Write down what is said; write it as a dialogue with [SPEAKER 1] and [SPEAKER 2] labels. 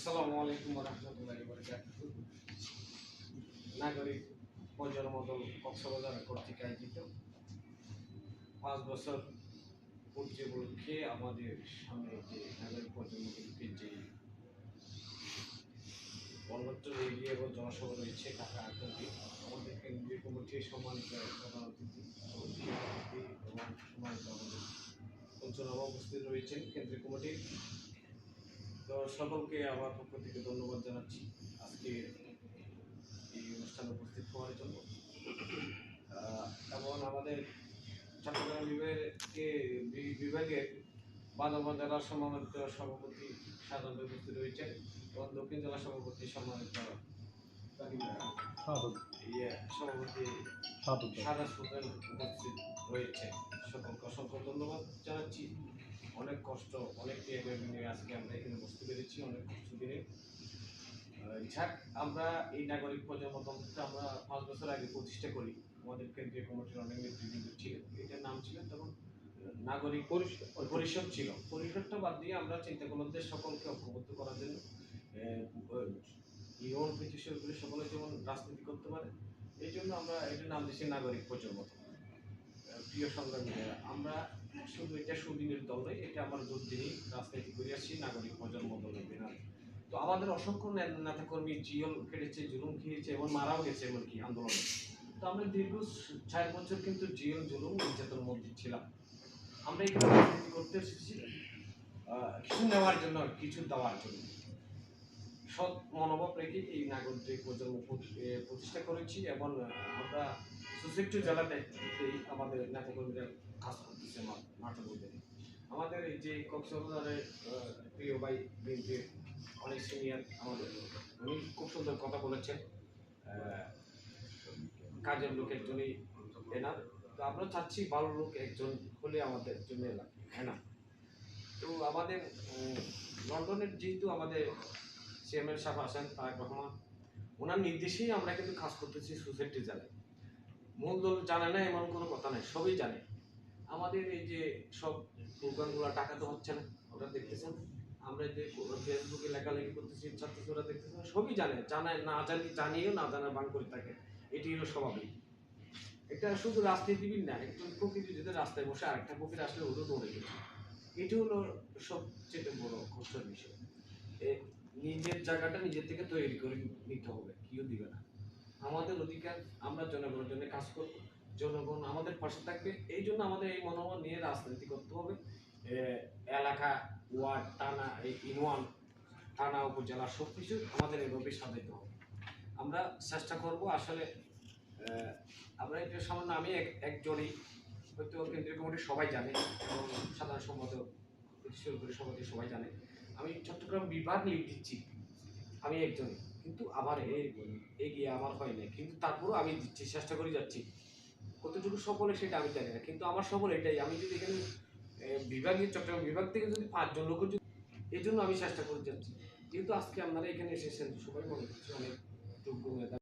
[SPEAKER 1] আসসালামু আলাইকুম রহমতুল্লাহি বারাকাতুহু। নাগরিক পর্যালোচনা মডেল কক্সবাজার কর্তৃক আয়োজিত 5 বছর পূর্তি উপলক্ষে আমাদের সামনে যে নাগরিক পর্যালোচনাকে যে বনভট্ট এরিয়া এবং জনসভা রয়েছে ঢাকা আগ্রহী আমাদের কেন্দ্রীয় কমিটির সম্মানিত প্রধান অতিথি এবং সম্মানিত আমাদের পঞ্চনবা উপস্থিত রয়েছেন কেন্দ্রীয় কমিটির। তো সকলকে আমার পক্ষ থেকে ধন্যবাদ জানাচ্ছি আজকে এই অনুষ্ঠানে উপস্থিত হওয়ার জন্য। এবং আমাদের চট্টগ্রাম বিভাগের বান্দরবান জেলার সম্মানিত সভাপতি সাধারণ উপস্থিত রয়েছেন এবং দক্ষিণ জেলা সভাপতি সম্মানিত সভাপতি সাদাস হোসেন উপস্থিত রয়েছে। সকলকে অসংখ্য ধন্যবাদ জানাচ্ছি। অনেক কষ্ট অনেক ত্যাগের বিনিময়ে আজকে আমরা এখানে বসতে পেরেছি, অনেক কষ্ট দিনে। যাক, আমরা এই নাগরিক পর্যালোচনা আমরা 5 বছর আগে প্রতিষ্ঠা করি। আমাদের কেন্দ্রীয় কমিটির অনেক নেতৃবৃন্দ ছিলেন, এটার নাম ছিল তখন নাগরিক পরিষদ ছিল। পরিষদটা বাদ দিয়ে আমরা চিন্তা করলাম যে সকলকে ঐক্যবদ্ধ করার জন্য ইউন পেটিশনগুলি সকলে যেমন রাজনীতি করতে পারে, এই জন্য আমরা এটার নাম দিয়েছি নাগরিক পর্যালোচনা। প্রিয় সংগ্রামীরা, আমরা শুধু এটা সুদিনের দল নয়, এটা আমার দুর্দিনই রাজনীতি করে আসছি নাগরিক পর্যালোচনা বিনা। তো আমাদের অসংখ্য নেতাকর্মী জিয়ল কেটেছে, জুলুম খেয়েছে এবং মারাও গেছে এমনকি আন্দোলনে। তো আমরা দীর্ঘ 4 বছর কিন্তু জিয়ল জুলুম নির্যাতনের মধ্যে ছিলাম। আমরা এখানে রাজনীতি করতে এসেছি কিছু নেওয়ার জন্য, কিছু দেওয়ার জন্য। সৎ মনোভাব রেখে এই নাগরিক প্রতিষ্ঠা করেছি এবং আমরা সুশিক্ষিত জেলাতে আমাদের নেতাকর্মীরা কাজ করতেছে মাঠের মধ্যে। আমাদের এই যে কক্সবাজারের প্রিয় ভাই বিএনপির অনেক সিনিয়র আমাদের, উনি খুব সুন্দর কথা বলেছেন, কাজের লোক একজনই এনার। তো আমরা চাচ্ছি ভালো লোক একজন হলে আমাদের জন্য এনার। তো আমাদের লন্ডনের যেহেতু আমাদের চেয়ারম্যান সাহেব আছেন তারেক রহমান, ওনার নির্দেশেই আমরা কিন্তু কাজ করতেছি সোসাইটি জেলায়। মূল দল জানে না এমন কোনো কথা নেই, সবই জানে। আমাদের এই যে সব প্রোগ্রামগুলো টাকা তো হচ্ছে না, ওরা দেখতেছেন। আমরা যে ফেসবুকে লেখালেখি করতেছি, ছাত্রছাত্রীরা দেখতেছেন, সবই জানে। না জানিয়েও না জানার বান করে থাকে, এটি হলো স্বাভাবিক। এটা শুধু রাজনীতিবিদ না, একজন প্রকৃতি যদি রাস্তায় বসে আরেকটা প্রকৃতি আসলে ওরও দৌড়ে গেছে। এটি হলো সবচেয়ে বড় কষ্টের বিষয়। নিজের জায়গাটা নিজের থেকে তৈরি করে নিতে হবে, কেউ দিবে না। আমাদের অধিকার, আমরা জনগণের জন্য কাজ করব, জনগণ আমাদের পাশে থাকবে। এই জন্য আমাদের এই মনোবল নিয়ে রাজনীতি করতে হবে। এলাকা, ওয়ার্ড, থানা, এই ইউনিয়ন, থানা, উপজেলা সবকিছু আমাদের এভাবে সাজাইতে হবে। আমরা চেষ্টা করব আসলে আমরা এটা সামান্য আমি একজনই, হয়তো কেন্দ্রীয় কমিটির সবাই জানে এবং সাধারণ সম্পাদক সভাপতি সবাই জানে আমি চট্টগ্রাম বিভাগ লিড দিচ্ছি, আমি একজনই। কিন্তু আমার এগিয়ে আমার হয় না, কিন্তু তারপরেও আমি দিচ্ছি, চেষ্টা করে যাচ্ছি। কতটুকু সফলে সেটা আমি জানি না, কিন্তু আমার সফল এটাই। আমি যদি এখানে বিভাগীয় চট্টগ্রাম বিভাগ থেকে যদি 5 জন লোক, এই জন্য আমি চেষ্টা করে যাচ্ছি। যেহেতু আজকে আপনারা এখানে এসেছেন, সবাই মনে করছে অনেক যোগ্য নেতা।